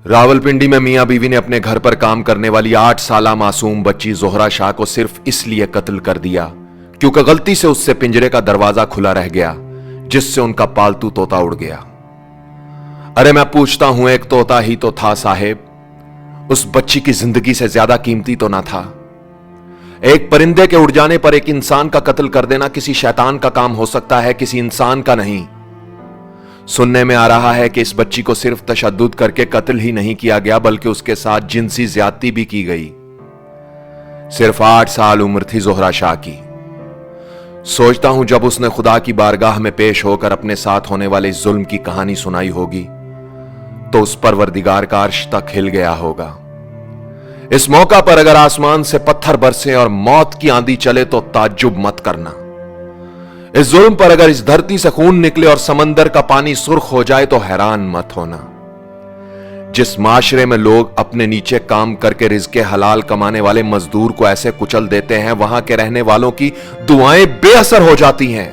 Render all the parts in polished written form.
रावलपिंडी में मियां बीवी ने अपने घर पर काम करने वाली 8 साला मासूम बच्ची जोहरा शाह को सिर्फ इसलिए कत्ल कर दिया क्योंकि गलती से उससे पिंजरे का दरवाजा खुला रह गया, जिससे उनका पालतू तोता उड़ गया। अरे मैं पूछता हूं, एक तोता ही तो था साहेब, उस बच्ची की जिंदगी से ज्यादा कीमती तो ना था। एक परिंदे के उड़ जाने पर एक इंसान का कत्ल कर देना किसी शैतान का काम हो सकता है, किसी इंसान का नहीं। सुनने में आ रहा है कि इस बच्ची को सिर्फ तशद्दुद करके कत्ल ही नहीं किया गया, बल्कि उसके साथ जिनसी ज्यादती भी की गई। सिर्फ 8 साल उम्र थी जोहरा शाह की। सोचता हूं जब उसने खुदा की बारगाह में पेश होकर अपने साथ होने वाले जुल्म की कहानी सुनाई होगी तो उस परवरदिगार का अर्श तक हिल गया होगा। इस मौका पर अगर आसमान से पत्थर बरसे और मौत की आंधी चले तो ताज्जुब मत करना। इस जुल्म पर अगर इस धरती से खून निकले और समंदर का पानी सुर्ख हो जाए तो हैरान मत होना। जिस माशरे में लोग अपने नीचे काम करके रिज़्क़े हलाल कमाने वाले मजदूर को ऐसे कुचल देते हैं, वहां के रहने वालों की दुआएं बेअसर हो जाती हैं।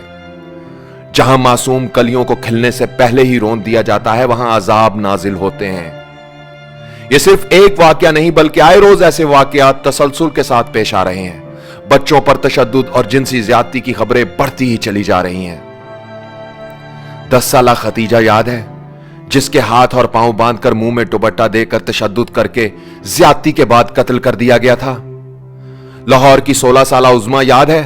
जहां मासूम कलियों को खिलने से पहले ही रोन दिया जाता है, वहां अजाब नाजिल होते हैं। यह सिर्फ एक वाकया नहीं बल्कि आए रोज ऐसे वाकयात तसलसल के साथ पेश आ रहे हैं। बच्चों पर तशद्दुद और जिनसी ज्यादती की खबरें बढ़ती ही चली जा रही हैं। 10 साला खतीजा याद है, जिसके हाथ और पांव बांधकर मुंह में दुपट्टा देकर तशद्दुद करके ज्यादती के बाद कत्ल कर दिया गया था। लाहौर की 16 साला उज़्मा याद है,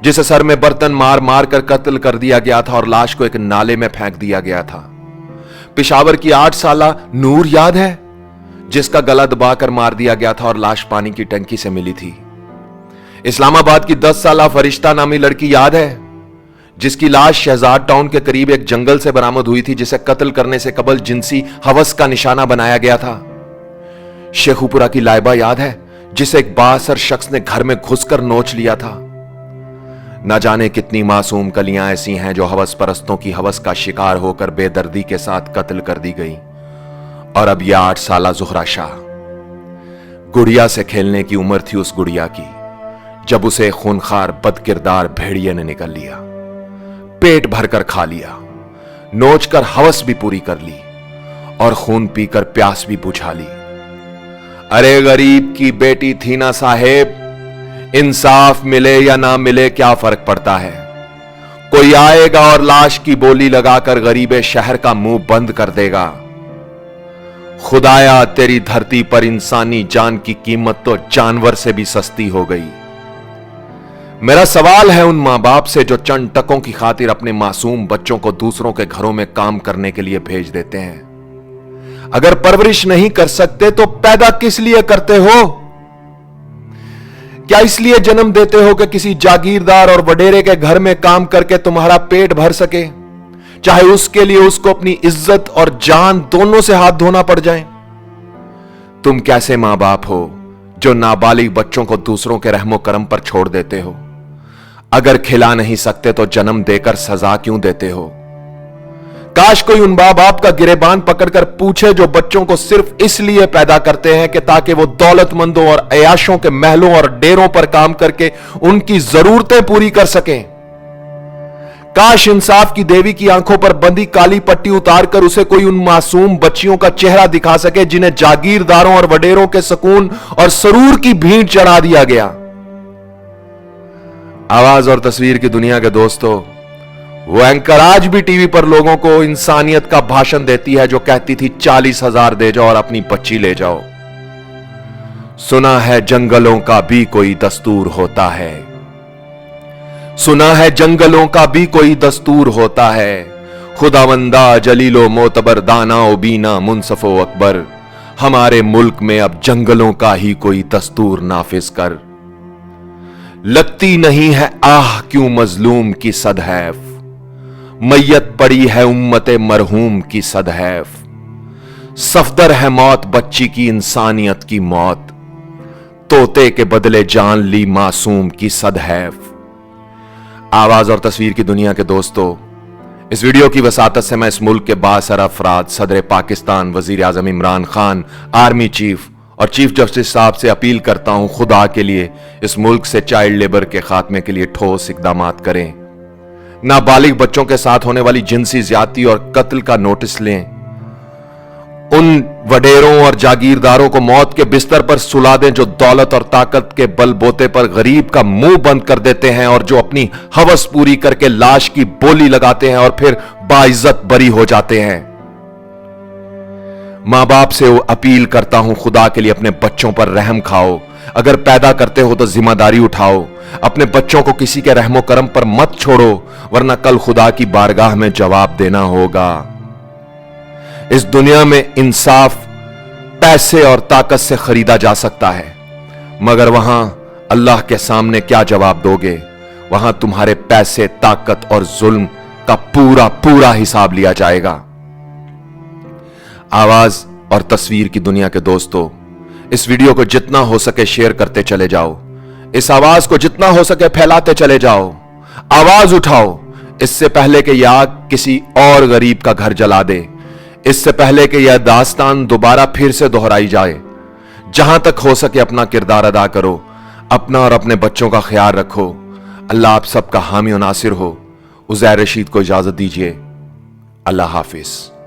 जिसे सर में बर्तन मार मार कर कत्ल कर दिया गया था और लाश को एक नाले में फेंक दिया गया था। पेशावर की 8 साला नूर याद है, जिसका गला दबाकर मार दिया गया था और लाश पानी की टंकी से मिली थी। इस्लामाबाद की 10 साला फरिश्ता नामी लड़की याद है, जिसकी लाश शहजाद टाउन के करीब एक जंगल से बरामद हुई थी, जिसे कत्ल करने से कबल जिनसी हवस का निशाना बनाया गया था। शेखुपुरा की लाइबा याद है, जिसे एक बाअसर शख्स ने घर में घुसकर नोच लिया था। न जाने कितनी मासूम कलियां ऐसी हैं जो हवस परस्तों की हवस का शिकार होकर बेदर्दी के साथ कत्ल कर दी गई। और अब यह 8 साला जोहरा शाह। गुड़िया से खेलने की उम्र थी उस गुड़िया की, जब उसे खूनखार बदकिरदार भेड़िए ने निकल लिया, पेट भरकर खा लिया, नोचकर हवस भी पूरी कर ली और खून पीकर प्यास भी बुझा ली। अरे गरीब की बेटी थी ना साहेब, इंसाफ मिले या ना मिले क्या फर्क पड़ता है। कोई आएगा और लाश की बोली लगाकर गरीबे शहर का मुंह बंद कर देगा। खुदाया तेरी धरती पर इंसानी जान की कीमत तो जानवर से भी सस्ती हो गई। मेरा सवाल है उन मां बाप से जो चंद टकों की खातिर अपने मासूम बच्चों को दूसरों के घरों में काम करने के लिए भेज देते हैं। अगर परवरिश नहीं कर सकते तो पैदा किस लिए करते हो? क्या इसलिए जन्म देते हो कि किसी जागीरदार और वडेरे के घर में काम करके तुम्हारा पेट भर सके, चाहे उसके लिए उसको अपनी इज्जत और जान दोनों से हाथ धोना पड़ जाए? तुम कैसे मां बाप हो जो नाबालिग बच्चों को दूसरों के रहमो करम पर छोड़ देते हो? अगर खिला नहीं सकते तो जन्म देकर सजा क्यों देते हो? काश कोई उन मां बाप का गिरेबान पकड़कर पूछे जो बच्चों को सिर्फ इसलिए पैदा करते हैं कि ताकि वो दौलतमंदों और अयाशों के महलों और डेरों पर काम करके उनकी जरूरतें पूरी कर सकें। काश इंसाफ की देवी की आंखों पर बंधी काली पट्टी उतारकर उसे कोई उन मासूम बच्चियों का चेहरा दिखा सके जिन्हें जागीरदारों और वडेरों के सुकून और सरूर की भीड़ चढ़ा दिया गया। आवाज और तस्वीर की दुनिया के दोस्तों, वो एंकर आज भी टीवी पर लोगों को इंसानियत का भाषण देती है जो कहती थी 40,000 दे जाओ और अपनी बच्ची ले जाओ। सुना है जंगलों का भी कोई दस्तूर होता है, सुना है जंगलों का भी कोई दस्तूर होता है। खुदावंदा जलीलो मोतबर दाना ओ बीना मुनसफो अकबर, हमारे मुल्क में अब जंगलों का ही कोई दस्तूर नाफिज कर। लगती नहीं है आह क्यों मजलूम की सदहैफ, मैयत पड़ी है उम्मते मरहूम की सदहैफ। सफदर है मौत बच्ची की इंसानियत की मौत, तोते के बदले जान ली मासूम की सदहैफ। आवाज और तस्वीर की दुनिया के दोस्तों, इस वीडियो की वसातत से मैं इस मुल्क के बासर अफराद सदर पाकिस्तान, वजीर आजम इमरान खान, आर्मी चीफ और चीफ जस्टिस साहब से अपील करता हूं, खुदा के लिए इस मुल्क से चाइल्ड लेबर के खात्मे के लिए ठोस इकदामात करें। नाबालिग बच्चों के साथ होने वाली जिनसी ज्यादती और कत्ल का नोटिस लें उन वडेरों और जागीरदारों को मौत के बिस्तर पर सुला दें जो दौलत और ताकत के बलबूते पर गरीब का मुंह बंद कर देते हैं और जो अपनी हवस पूरी करके लाश की बोली लगाते हैं और फिर बाइज्जत बरी हो जाते हैं। मां बाप से अपील करता हूं, खुदा के लिए अपने बच्चों पर रहम खाओ। अगर पैदा करते हो तो जिम्मेदारी उठाओ। अपने बच्चों को किसी के रहमो करम पर मत छोड़ो, वरना कल खुदा की बारगाह में जवाब देना होगा। इस दुनिया में इंसाफ पैसे और ताकत से खरीदा जा सकता है, मगर वहां अल्लाह के सामने क्या जवाब दोगे? वहां तुम्हारे पैसे, ताकत और जुल्म का पूरा पूरा हिसाब लिया जाएगा। आवाज और तस्वीर की दुनिया के दोस्तों, इस वीडियो को जितना हो सके शेयर करते चले जाओ। इस आवाज को जितना हो सके फैलाते चले जाओ। आवाज उठाओ, इससे पहले कि यह आग किसी और गरीब का घर जला दे, इससे पहले कि यह दास्तान दोबारा फिर से दोहराई जाए। जहां तक हो सके अपना किरदार अदा करो, अपना और अपने बच्चों का ख्याल रखो। अल्लाह आप सबका हामी और नासिर हो। उज़ैर रशीद को इजाजत दीजिए। अल्लाह हाफिज।